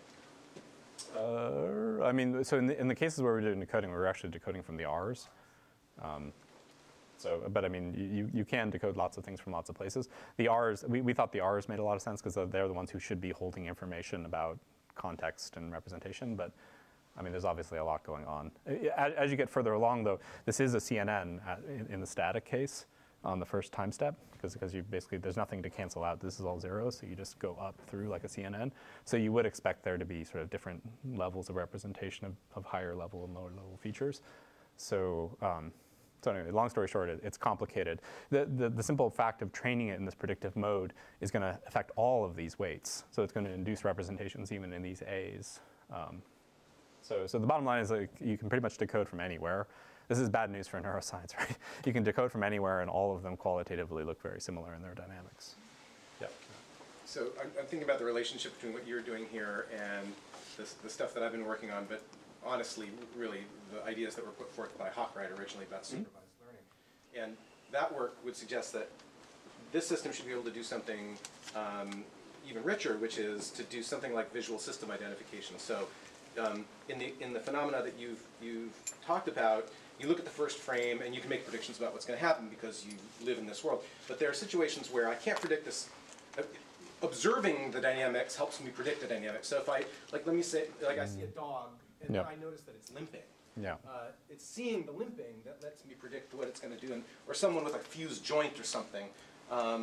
I mean, so in the cases where we're doing decoding, we're actually decoding from the R's. But I mean, you can decode lots of things from lots of places. The R's, we thought the R's made a lot of sense because they're the ones who should be holding information about context and representation. But I mean, there's obviously a lot going on. As you get further along, though, this is a CNN in the static case on the first time step, because you basically, there's nothing to cancel out. This is all zeros, so you just go up through like a CNN. So you would expect there to be sort of different levels of representation of higher level and lower level features. So anyway, long story short, it's complicated. The simple fact of training it in this predictive mode is going to affect all of these weights. So it's going to induce representations even in these A's. So the bottom line is, like, you can pretty much decode from anywhere. This is bad news for neuroscience, right? You can decode from anywhere, and all of them qualitatively look very similar in their dynamics. Yeah. So I'm thinking about the relationship between what you're doing here and the stuff that I've been working on, but honestly, really, the ideas that were put forth by Hawkwright originally about supervised learning. And that work would suggest that this system should be able to do something even richer, which is to do something like visual system identification. So in the phenomena that you've talked about, you look at the first frame and you can make predictions about what's going to happen because you live in this world. But there are situations where I can't predict this. Observing the dynamics helps me predict the dynamics. So if let me say, I see a dog and I notice that it's limping. Yeah. It's seeing the limping that lets me predict what it's going to do. Or someone with a fused joint or something. A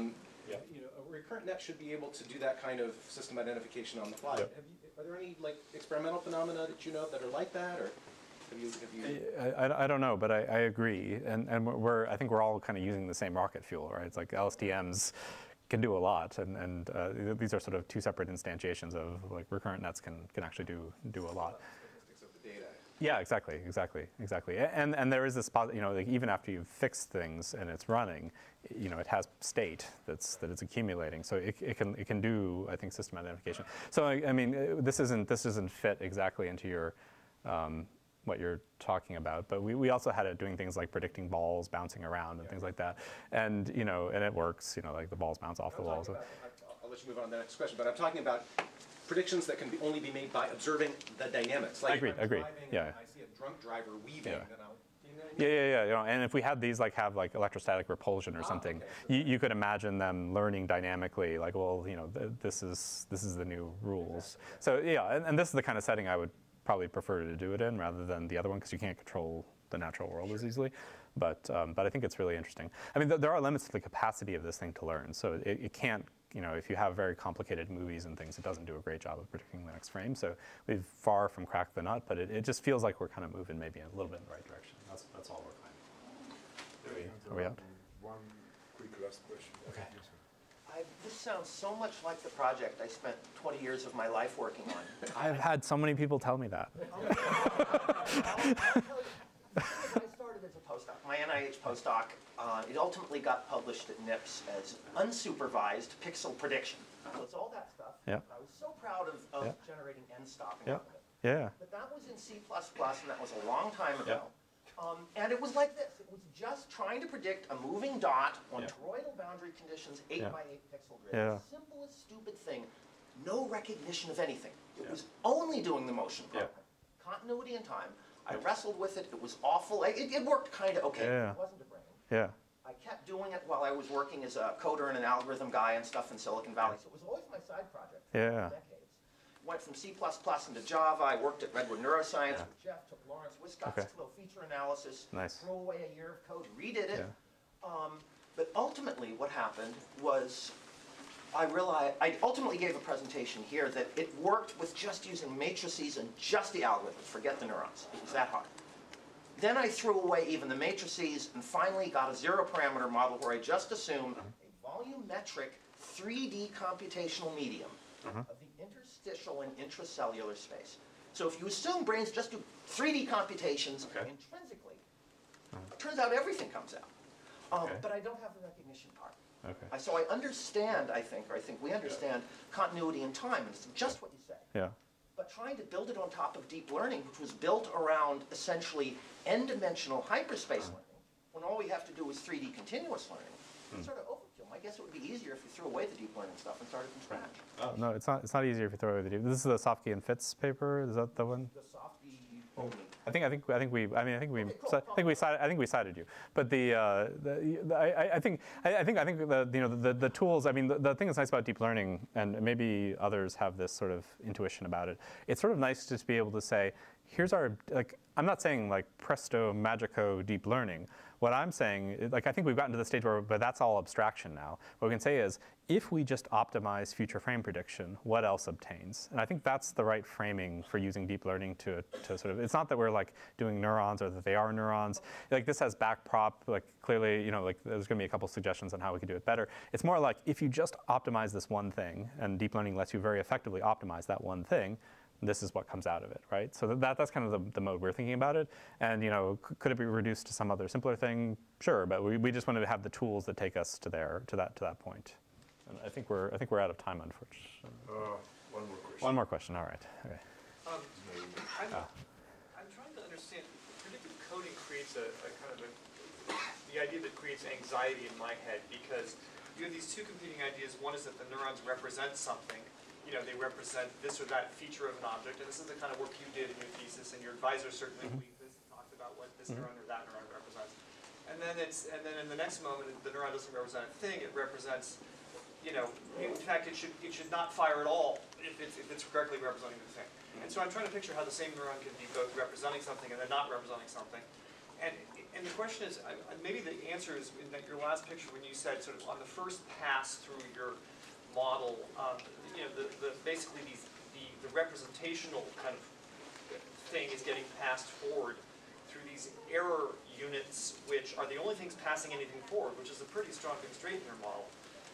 recurrent net should be able to do that kind of system identification on the fly. Yep. Are there any experimental phenomena that you know that are like that, or? I don't know, but I agree, and I think we're all kind of using the same rocket fuel, right? It's like LSTMs can do a lot, and these are sort of two separate instantiations of like recurrent nets can actually do a lot. Yeah, exactly. And there is this, like even after you've fixed things and it's running, it has state that it's accumulating. So it can do, I think, system identification. So I mean, this doesn't fit exactly into your what you're talking about. But we also had it doing things like predicting balls bouncing around and things like that. And and it works. Like the balls bounce off the walls. I'll let you move on to the next question. But I'm talking about predictions that can only be made by observing the dynamics. Like Agreed. Yeah. I see a drunk driver weaving, then I'll. Yeah. And if we had these have electrostatic repulsion or something, you could imagine them learning dynamically. Like, well, this is the new rules. So yeah, and this is the kind of setting I would probably prefer to do it in rather than the other one because you can't control the natural world as easily. But I think it's really interesting. I mean, there are limits to the capacity of this thing to learn. So it can't. If you have very complicated movies and things, it doesn't do a great job of predicting the next frame. So we've far from cracked the nut, but it just feels like we're kind of moving maybe a little bit in the right direction. That's all we're finding. Are we out? One quick last question. Okay. This sounds so much like the project I spent 20 years of my life working on. I've had so many people tell me that. I'll tell you, I started as a postdoc, my NIH postdoc. It ultimately got published at NIPS as unsupervised pixel prediction. So it's all that stuff. Yeah. I was so proud of generating n-stopping Yeah. out of it. Yeah. But that was in C++, and that was a long time ago. And it was like this. It was just trying to predict a moving dot on toroidal boundary conditions, 8 by 8 pixel grid. Yeah. The simplest, stupid thing. No recognition of anything. It was only doing the motion problem. Continuity and time. I wrestled with it. It was awful. It worked kind of okay. Yeah. It wasn't a brain. Yeah. I kept doing it while I was working as a coder and an algorithm guy and stuff in Silicon Valley. So it was always my side project for decades. Went from C++ into Java. I worked at Redwood Neuroscience with Jeff, took Lawrence Wiscott's flow feature analysis, threw away a year of code, redid it. But ultimately what happened was I realized, I ultimately gave a presentation here that it worked with just using matrices and just the algorithms, forget the neurons. It was that hard. Then I threw away even the matrices and finally got a zero parameter model where I just assumed a volumetric 3D computational medium of the interstitial and intracellular space. So if you assume brains just do 3D computations intrinsically, it turns out everything comes out. But I don't have the recognition part. So I understand, I think we understand continuity and time, and it's just what you say. Yeah. But trying to build it on top of deep learning, which was built around essentially n-dimensional hyperspace learning, when all we have to do is 3D continuous learning, it's sort of overkill. I guess it would be easier if you threw away the deep learning stuff and started from scratch. No, it's not easier if you throw away the deep. This is the Sofke and Fitz paper. Is that the one? The Sofke only. I think we cited you. But I think the tools. I mean, the thing that's nice about deep learning, and maybe others have this sort of intuition about it. It's sort of nice just to be able to say, here's our I'm not saying like presto magico deep learning. What I'm saying, I think we've gotten to the stage where, but that's all abstraction now. What we can say is, if we just optimize future frame prediction, what else obtains? And I think that's the right framing for using deep learning to sort of, it's not that we're doing neurons or that they are neurons. This has backprop, clearly, there's gonna be a couple suggestions on how we could do it better. It's more like, if you just optimize this one thing, and deep learning lets you very effectively optimize that one thing, this is what comes out of it, right? So that's kind of the mode we're thinking about it. And could it be reduced to some other simpler thing? Sure, but we just wanted to have the tools that take us to that point. And I think we're out of time, unfortunately. One more question. One more question. All right. Okay. I'm trying to understand. Predictive coding creates a kind of the idea that creates anxiety in my head, because you have these two competing ideas. One is that the neurons represent something. They represent this or that feature of an object, and this is the kind of work you did in your thesis, and your advisor certainly believed this and talked about what this neuron or that neuron represents. And then in the next moment, the neuron doesn't represent a thing; it represents, in fact, it should not fire at all if it's correctly representing the thing. And so I'm trying to picture how the same neuron can be both representing something and then not representing something. And the question is, maybe the answer is in your last picture when you said sort of on the first pass through your model, basically the representational kind of thing is getting passed forward through these error units, which are the only things passing anything forward, which is a pretty strong constraint in your model.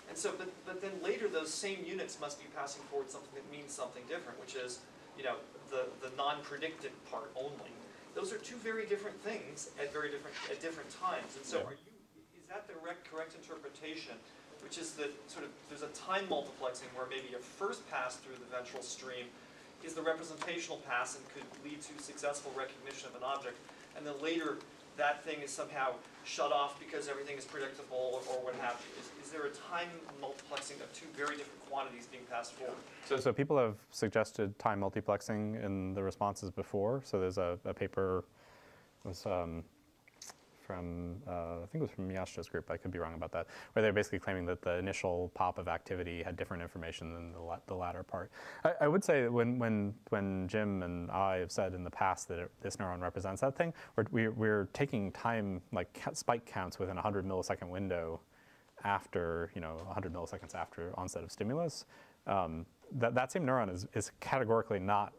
And so, but then later those same units must be passing forward something that means something different, which is, you know, the non-predicted part only. Those are two very different things at different times. And so, is that the correct interpretation? Which is that sort of there's a time multiplexing where maybe a first pass through the ventral stream is the representational pass and could lead to successful recognition of an object, and then later that thing is somehow shut off because everything is predictable or what have you. Is there a time multiplexing of two very different quantities being passed forward? So people have suggested time multiplexing in the responses before. So there's a paper, it was from, I think it was from Yashta's group, I could be wrong about that, where they're basically claiming that the initial pop of activity had different information than the latter part. I would say when Jim and I have said in the past that this neuron represents that thing, we're taking time, like spike counts within a 100 millisecond window after, 100 milliseconds after onset of stimulus. That same neuron is categorically not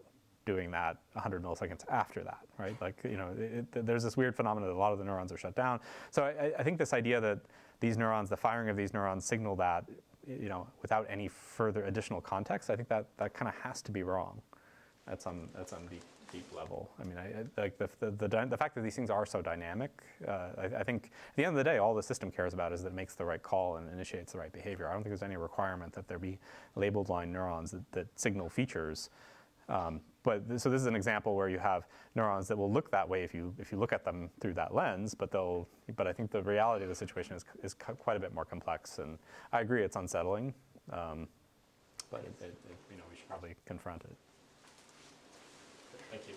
doing that 100 milliseconds after that, right? Like, there's this weird phenomenon that a lot of the neurons are shut down. So I think this idea that these neurons, the firing of these neurons signal that, without any further additional context, I think that kind of has to be wrong at some deep level. I mean, like the fact that these things are so dynamic, I think at the end of the day, all the system cares about is that it makes the right call and initiates the right behavior. I don't think there's any requirement that there be labeled line neurons that signal features. So this is an example where you have neurons that will look that way if you look at them through that lens, but I think the reality of the situation is quite a bit more complex, and I agree it's unsettling, but we should probably confront it. Thank you.